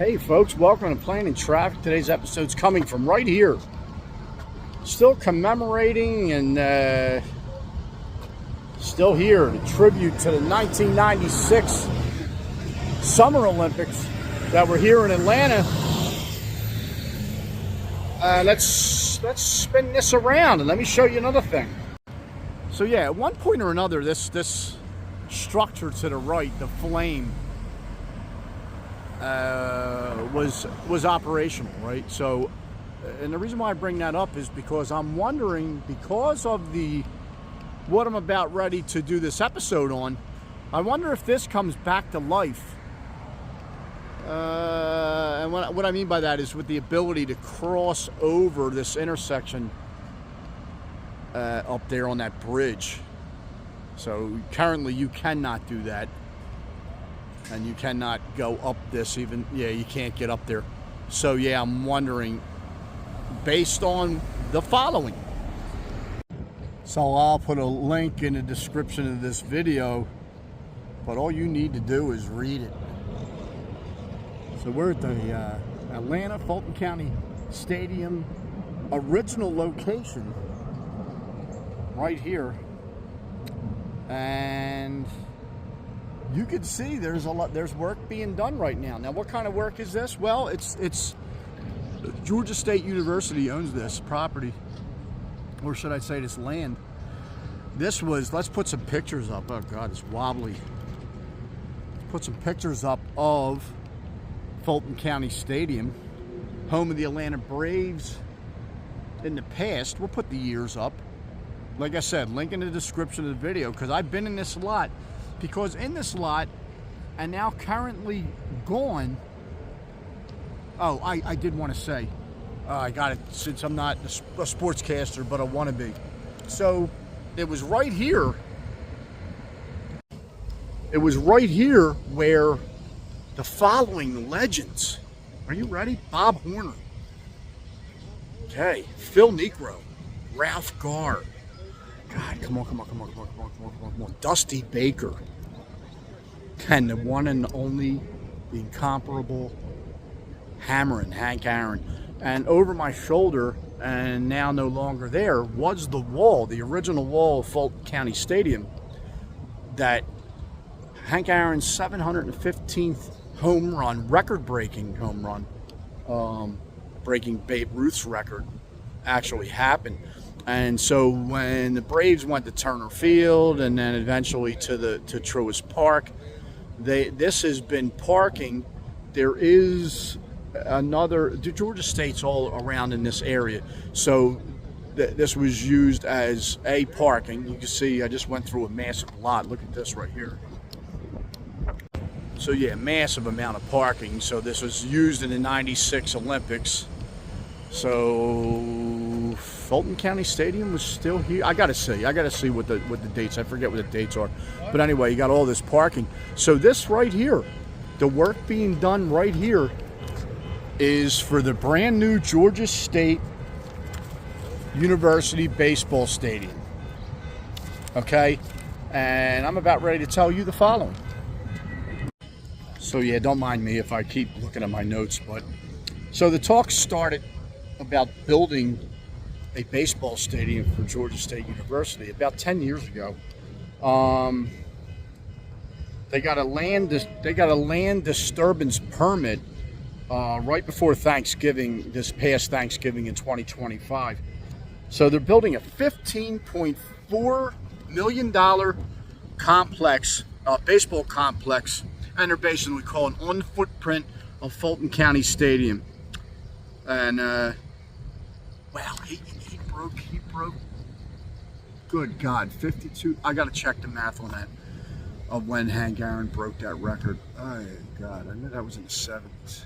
Hey folks, welcome to Planning Traffic. Today's episode's coming from right here. Still commemorating and still here to tribute to the 1996 Summer Olympics that were here in Atlanta. Let's spin this around and let me show you another thing. So yeah, at one point or another, this structure to the right, the flame, was operational, right? So, and the reason why I bring that up is because I'm wondering, because of what I'm about ready to do this episode on, I wonder if this comes back to life. And what I mean by that is with the ability to cross over this intersection up there on that bridge. So currently you cannot do that. And you cannot go up this even. Yeah, you can't get up there. So yeah, I'm wondering, based on the following. So I'll put a link in the description of this video, but all you need to do is read it. So we're at the Atlanta Fulton County Stadium original location right here. And you can see there's work being done right now. Now, what kind of work is this? Well, it's Georgia State University owns this property, or should I say this land. This was, let's put some pictures up. Oh God, it's wobbly. Put some pictures up of Fulton County Stadium, home of the Atlanta Braves in the past. We'll put the years up. Like I said, link in the description of the video, because I've been in this lot. Because in this lot, and now currently gone, oh, I did want to say, I got it, since I'm not a sportscaster, but I want to be. So, it was right here. It was right here where the following legends, are you ready? Bob Horner. Okay, Phil Negro, Ralph Garr. God, come on. Dusty Baker. And the one and only, the incomparable Hammerin', Hank Aaron. And over my shoulder, and now no longer there, was the wall, the original wall of Fulton County Stadium, that Hank Aaron's 715th home run, record-breaking home run, breaking Babe Ruth's record, actually happened. And so when the Braves went to Turner Field and then eventually to Truist Park, this has been parking. There is another, Georgia State's all around in this area. So this was used as a parking. You can see I just went through a massive lot. Look at this right here. So yeah, massive amount of parking. So this was used in the 96 Olympics. So Fulton County Stadium was still here. I gotta see what the dates. I forget what the dates are. But anyway, you got all this parking. So this right here, the work being done right here, is for the brand new Georgia State University baseball stadium. Okay, and I'm about ready to tell you the following. So yeah, don't mind me if I keep looking at my notes. But so the talk started about building a baseball stadium for Georgia State University about 10 years ago. They got a land disturbance permit right before Thanksgiving, this past Thanksgiving in 2025. So they're building a $15.4 million complex, baseball complex, and they're basically calling on the footprint of Fulton County Stadium. And wow, he broke, good God, 52, I gotta check the math on that, of when Hank Aaron broke that record. Oh God, I knew that was in the 70s.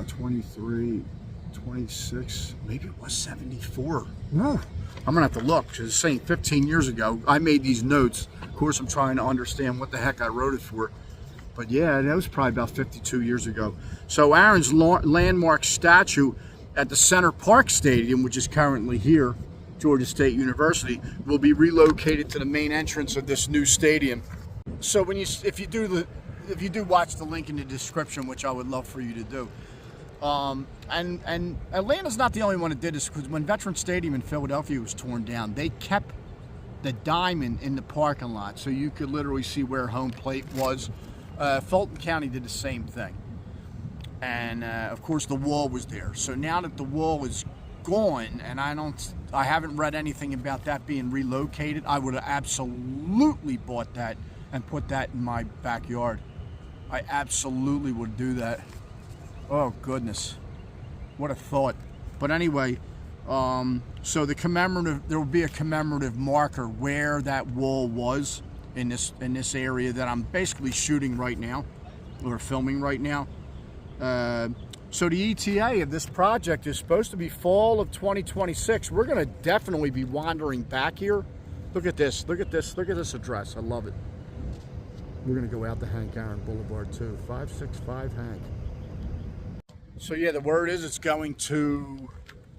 23, 26, maybe it was 74. Woo. I'm gonna have to look, because it's saying 15 years ago. I made these notes. Of course, I'm trying to understand what the heck I wrote it for. But yeah, that was probably about 52 years ago. So Aaron's landmark statue at the Center Park Stadium, which is currently here, Georgia State University, will be relocated to the main entrance of this new stadium. So if you do if you do watch the link in the description, which I would love for you to do. And Atlanta's not the only one that did this, because when Veterans Stadium in Philadelphia was torn down, they kept the diamond in the parking lot, so you could literally see where home plate was. Fulton County did the same thing. And of course the wall was there. So now that the wall is gone, and I haven't read anything about that being relocated, I would have absolutely bought that and put that in my backyard. I absolutely would do that. Oh goodness, what a thought. But anyway, so the commemorative, there will be a commemorative marker where that wall was in this area that I'm basically shooting right now, or filming right now. So the ETA of this project is supposed to be fall of 2026. We're going to definitely be wandering back here. Look at this, look at this, look at this address. I love it. We're going to go out to Hank Aaron Boulevard too, 565 Hank. So yeah, the word is it's going to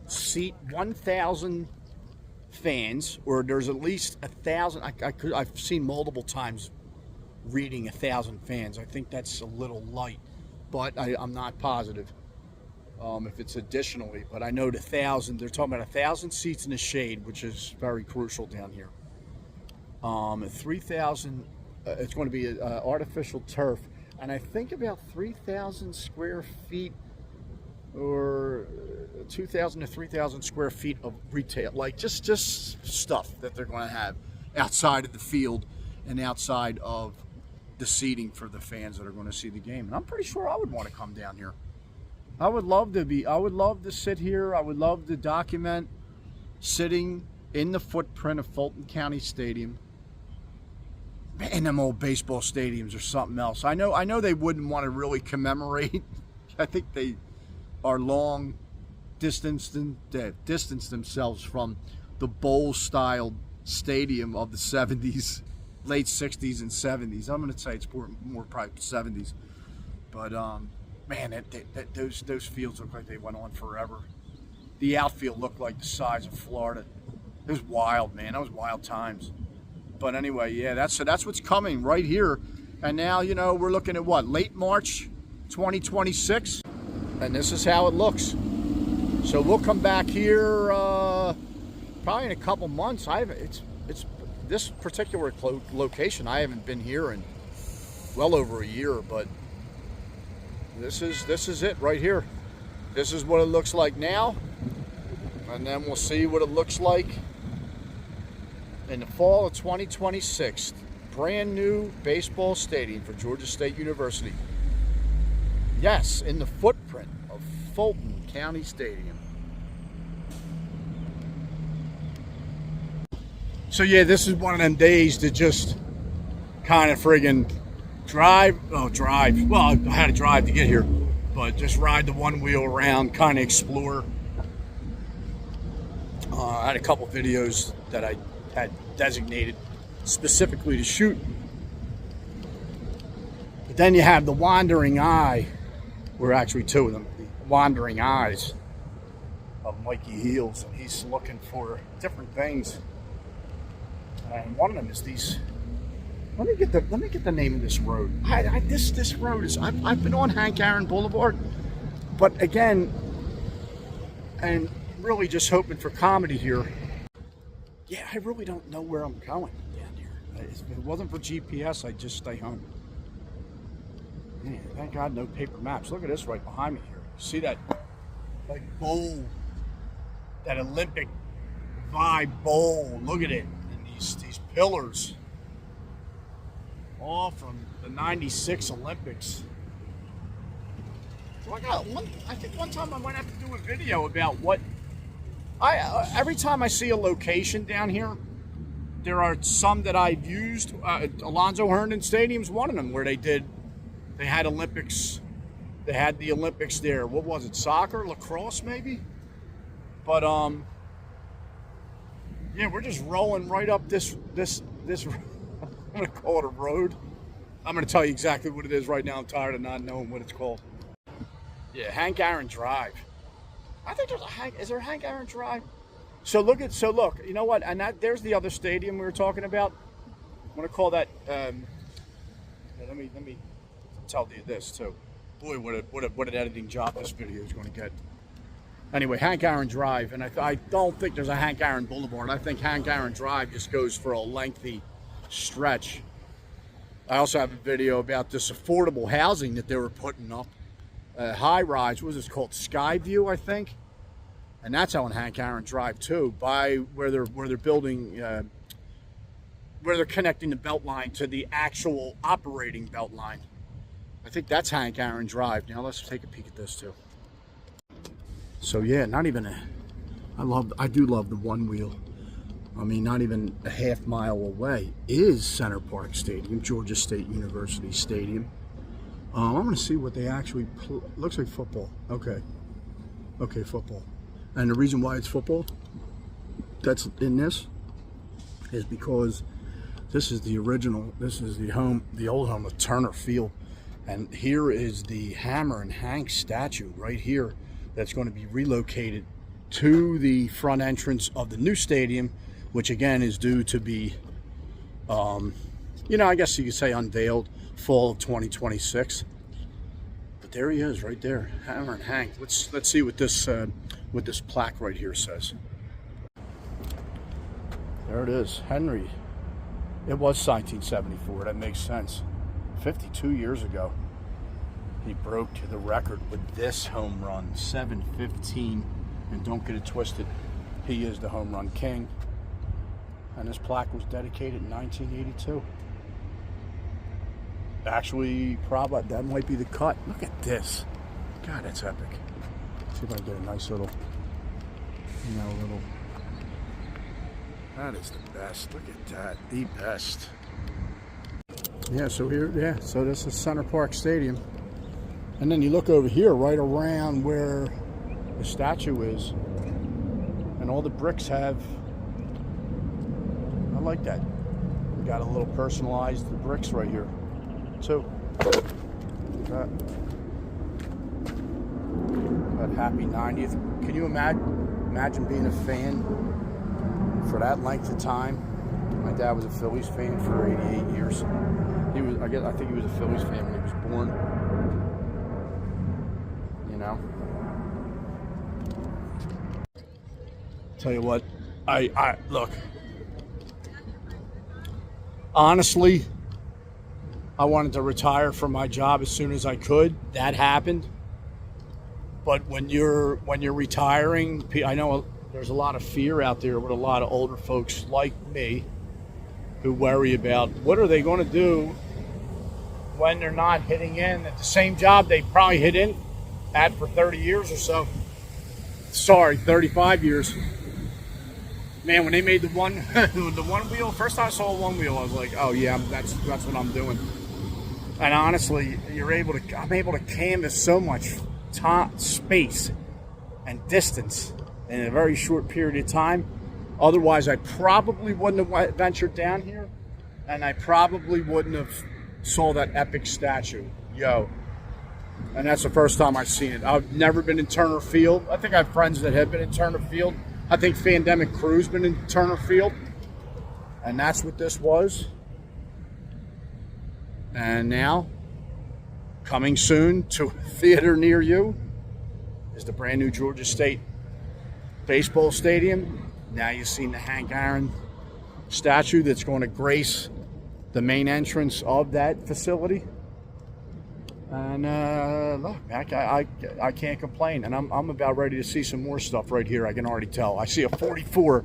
seat 1,000 fans, or there's at least 1,000. I've seen multiple times reading 1,000 fans. I think that's a little light, but I'm not positive if it's additionally. But I know the 1,000. They're talking about 1,000 seats in the shade, which is very crucial down here. 3,000. It's going to be artificial turf, and I think about 3,000 square feet, or 2,000 to 3,000 square feet of retail, like just stuff that they're going to have outside of the field and outside of the seating for the fans that are going to see the game. And I'm pretty sure I would want to come down here. I would love to sit here. I would love to document sitting in the footprint of Fulton County Stadium. Man, them old baseball stadiums are something else. I know they wouldn't want to really commemorate. I think they are long distanced themselves from the bowl-styled stadium of the 70s, late 60s and 70s. I'm going to say it's more probably 70s. But, man, those fields look like they went on forever. The outfield looked like the size of Florida. It was wild, man. That was wild times. But anyway, yeah, that's what's coming right here. And now, you know, we're looking at what, late March 2026? And this is how it looks. So we'll come back here probably in a couple months. It's this particular location. I haven't been here in well over a year, but this is it right here. This is what it looks like now, and then we'll see what it looks like in the fall of 2026. Brand new baseball stadium for Georgia State University. Yes, in the footprint of Fulton County Stadium. So yeah, this is one of them days to just kind of friggin' drive. Well, I had to drive to get here, but just ride the one wheel around, kind of explore. I had a couple videos that I had designated specifically to shoot. But then you have the wandering eye. We're actually two of them. The wandering eyes of Mikey Heels, and he's looking for different things. And one of them is these. Let me get the name of this road. This road is. I've been on Hank Aaron Boulevard, but again, and really just hoping for comedy here. Yeah, I really don't know where I'm going down here. If it wasn't for GPS, I'd just stay home. Man, thank God no paper maps. Look at this right behind me here. See that like bowl, that Olympic vibe bowl. Look at it, and these pillars, all from the '96 Olympics. So I think one time I might have to do a video about what. Every time I see a location down here, there are some that I've used. Alonzo Herndon Stadium's one of them, where they had Olympics. They had the Olympics there. What was it? Soccer, lacrosse, maybe? But yeah, we're just rolling right up this. I'm gonna call it a road. I'm gonna tell you exactly what it is right now. I'm tired of not knowing what it's called. Yeah, Hank Aaron Drive. I think is there a Hank Aaron Drive? So look, you know what? And there's the other stadium we were talking about. I'm gonna call that. Let me tell you this too. Boy, what an editing job this video is going to get. Anyway, Hank Aaron Drive, and I don't think there's a Hank Aaron Boulevard. I think Hank Aaron Drive just goes for a lengthy stretch. I also have a video about this affordable housing that they were putting up. High rise, what was this called? Skyview, I think. And that's on Hank Aaron Drive too, by where they're building, where they're connecting the belt line to the actual operating belt line. I think that's Hank Aaron Drive. Now let's take a peek at this too. So yeah, not even I do love the one wheel. I mean, not even a half mile away is Center Parc Stadium, Georgia State University Stadium. I'm going to see what they actually looks like football. Okay, football. And the reason why it's football that's in this is because this is the original. This is the old home of Turner Field, and here is the Hammer and Hank statue right here. That's going to be relocated to the front entrance of the new stadium, which again is due to be, I guess you could say unveiled fall of 2026. But there he is, right there, Hammer and Hank. Let's see what this plaque right here says. There it is, Henry. It was 1974. That makes sense. 52 years ago. He broke the record with this home run, 715, and don't get it twisted, he is the home run king. And this plaque was dedicated in 1982. Actually, probably that might be the cut. Look at this. God, that's epic. See if I can get a nice little, that is the best. Look at that, the best. Yeah, so so this is Center Parc Stadium. And then you look over here, right around where the statue is, and all the bricks have, I like that. We got a little personalized bricks right here, too. That happy 90th. Can you imagine being a fan for that length of time? My dad was a Phillies fan for 88 years. I think he was a Phillies fan when he was born. Tell you what, I look. Honestly, I wanted to retire from my job as soon as I could. That happened. But when you're retiring, I know there's a lot of fear out there with a lot of older folks like me who worry about what are they going to do when they're not hitting in at the same job they probably hit in at for 30 years or so. Sorry, 35 years. Man, when they made the one wheel, first time I saw a one wheel, I was like, oh yeah, that's what I'm doing. And honestly, I'm able to canvas so much space and distance in a very short period of time. Otherwise, I probably wouldn't have ventured down here, and I probably wouldn't have saw that epic statue. And that's the first time I've seen it. I've never been in Turner Field. I think I have friends that have been in Turner Field. I think Fandemic Crew's been in Turner Field. And that's what this was. And now, coming soon to a theater near you, is the brand new Georgia State baseball stadium. Now you've seen the Hank Aaron statue that's going to grace the main entrance of that facility. And look, I can't complain. And I'm about ready to see some more stuff right here. I can already tell. I see a 44,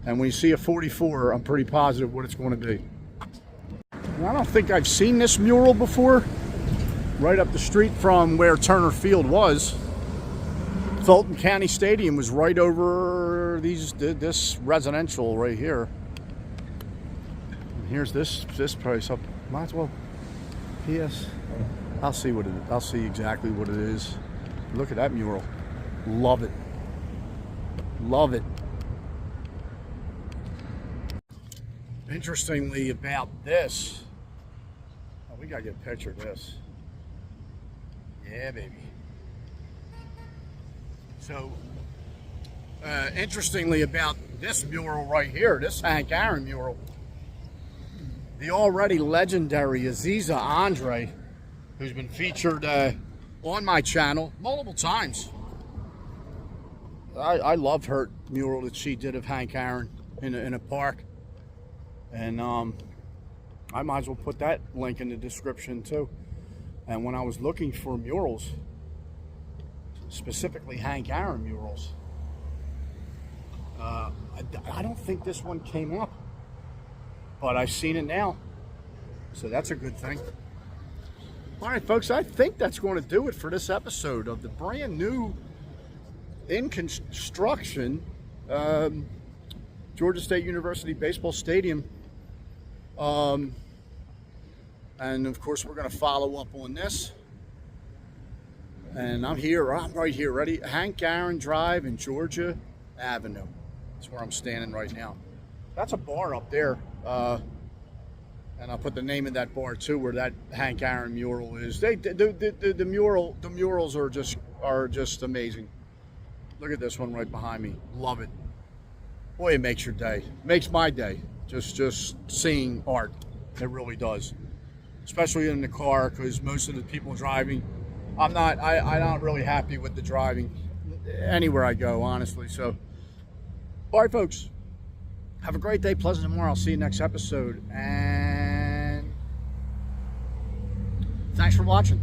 and when you see a 44, I'm pretty positive what it's going to be. And I don't think I've seen this mural before. Right up the street from where Turner Field was, Fulton County Stadium was right over this residential right here. And here's this place up. Might as well. P.S. I'll see exactly what it is. Look at that mural. Love it. Love it. Interestingly about this, we gotta get a picture of this. Yeah, baby. So, interestingly about this mural right here, this Hank Aaron mural, the already legendary Aziza Andre who's been featured on my channel multiple times. I love her mural that she did of Hank Aaron in a park. And I might as well put that link in the description too. And when I was looking for murals, specifically Hank Aaron murals, I don't think this one came up, but I've seen it now, so that's a good thing. All right, folks, I think that's going to do it for this episode of the brand new, in construction, Georgia State University Baseball Stadium. And of course, we're going to follow up on this. And I'm right here, ready. Hank Aaron Drive and Georgia Avenue. That's where I'm standing right now. That's a bar up there. And I'll put the name of that bar too, where that Hank Aaron mural is. The murals are just amazing. Look at this one right behind me. Love it. Boy, it makes your day. It makes my day. Just seeing art. It really does. Especially in the car, because most of the people driving, I'm not really happy with the driving anywhere I go, honestly. So, all right, folks. Have a great day, pleasant tomorrow. I'll see you next episode. And thanks for watching.